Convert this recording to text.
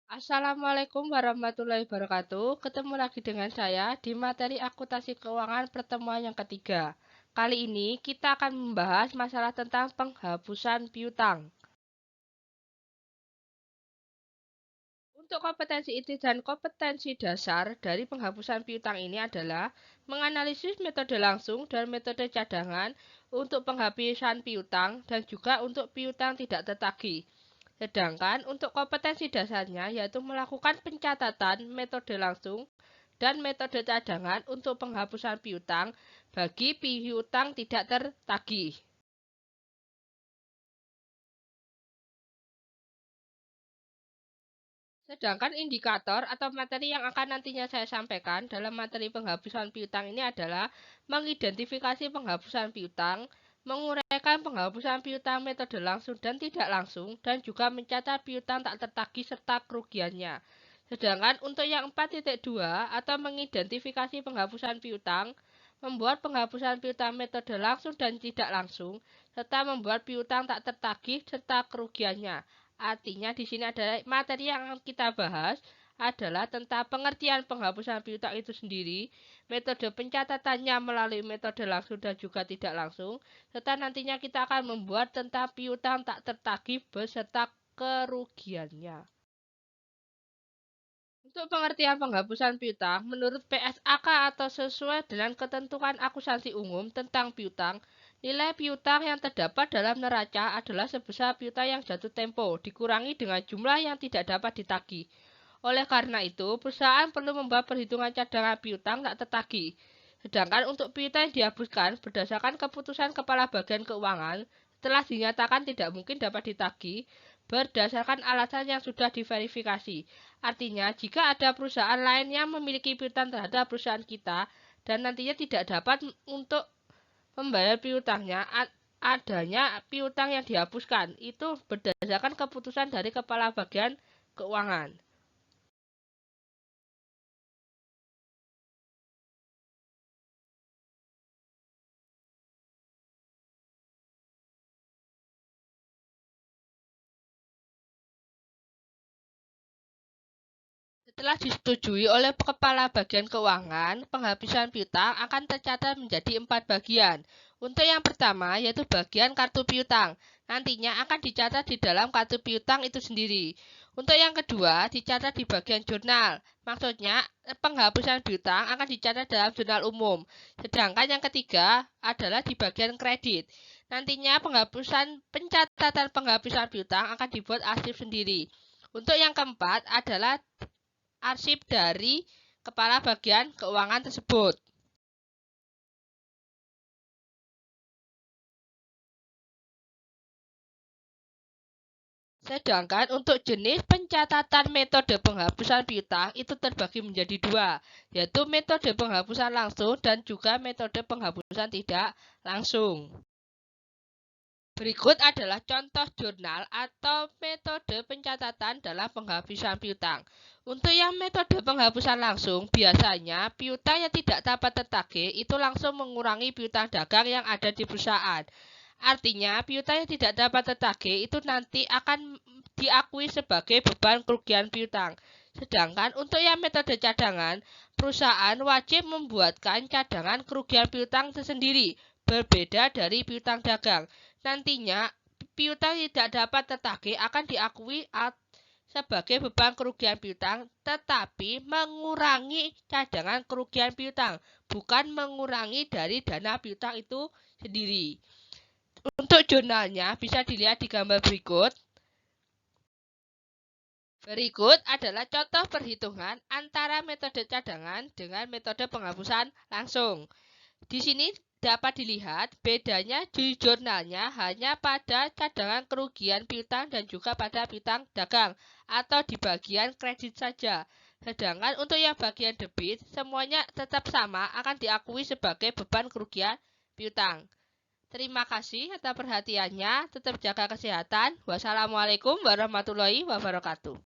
Assalamualaikum warahmatullahi wabarakatuh. Ketemu lagi dengan saya di materi akuntansi keuangan pertemuan yang ketiga. Kali ini kita akan membahas masalah tentang penghapusan piutang. Untuk kompetensi inti dan kompetensi dasar dari penghapusan piutang ini adalah menganalisis metode langsung dan metode cadangan untuk penghapusan piutang dan juga untuk piutang tidak tertagih. Sedangkan untuk kompetensi dasarnya yaitu melakukan pencatatan metode langsung dan metode cadangan untuk penghapusan piutang bagi piutang tidak tertagih. Sedangkan indikator atau materi yang akan nantinya saya sampaikan dalam materi penghapusan piutang ini adalah mengidentifikasi penghapusan piutang, menguraikan penghapusan piutang metode langsung dan tidak langsung, dan juga mencatat piutang tak tertagih serta kerugiannya. Sedangkan untuk yang 4.2 atau mengidentifikasi penghapusan piutang, membuat penghapusan piutang metode langsung dan tidak langsung, serta membuat piutang tak tertagih serta kerugiannya. Artinya di sini ada materi yang akan kita bahas adalah tentang pengertian penghapusan piutang itu sendiri, metode pencatatannya melalui metode langsung dan juga tidak langsung, serta nantinya kita akan membuat tentang piutang tak tertagih beserta kerugiannya. Untuk pengertian penghapusan piutang, menurut PSAK atau sesuai dengan ketentuan akuntansi umum tentang piutang, nilai piutang yang terdapat dalam neraca adalah sebesar piutang yang jatuh tempo dikurangi dengan jumlah yang tidak dapat ditagih. Oleh karena itu, perusahaan perlu membuat perhitungan cadangan piutang tak tertagih. Sedangkan untuk piutang yang dihapuskan berdasarkan keputusan Kepala Bagian Keuangan setelah dinyatakan tidak mungkin dapat ditagih berdasarkan alasan yang sudah diverifikasi. Artinya, jika ada perusahaan lain yang memiliki piutang terhadap perusahaan kita dan nantinya tidak dapat untuk membayar piutangnya, adanya piutang yang dihapuskan. Itu berdasarkan keputusan dari Kepala Bagian Keuangan. Setelah disetujui oleh Kepala Bagian Keuangan, penghapusan piutang akan tercatat menjadi 4 bagian. Untuk yang pertama, yaitu bagian kartu piutang. Nantinya akan dicatat di dalam kartu piutang itu sendiri. Untuk yang kedua, dicatat di bagian jurnal. Maksudnya, penghapusan piutang akan dicatat dalam jurnal umum. Sedangkan yang ketiga adalah di bagian kredit. Nantinya pencatatan penghapusan piutang akan dibuat arsip sendiri. Untuk yang keempat adalah arsip dari Kepala Bagian Keuangan tersebut. Sedangkan untuk jenis pencatatan metode penghapusan piutang itu terbagi menjadi dua, yaitu metode penghapusan langsung dan juga metode penghapusan tidak langsung. Berikut adalah contoh jurnal atau metode pencatatan dalam penghapusan piutang. Untuk yang metode penghapusan langsung, biasanya piutang yang tidak dapat tertagih itu langsung mengurangi piutang dagang yang ada di perusahaan. Artinya, piutang yang tidak dapat tertagih itu nanti akan diakui sebagai beban kerugian piutang. Sedangkan untuk yang metode cadangan, perusahaan wajib membuatkan cadangan kerugian piutang tersendiri, berbeda dari piutang dagang. Nantinya, piutang tidak dapat tertagih akan diakui sebagai beban kerugian piutang, tetapi mengurangi cadangan kerugian piutang, bukan mengurangi dari dana piutang itu sendiri. Untuk jurnalnya bisa dilihat di gambar berikut. Berikut adalah contoh perhitungan antara metode cadangan dengan metode penghapusan langsung. Di sini dapat dilihat bedanya di jurnalnya hanya pada cadangan kerugian piutang dan juga pada piutang dagang atau di bagian kredit saja. Sedangkan untuk yang bagian debit semuanya tetap sama akan diakui sebagai beban kerugian piutang. Terima kasih atas perhatiannya. Tetap jaga kesehatan. Wassalamualaikum warahmatullahi wabarakatuh.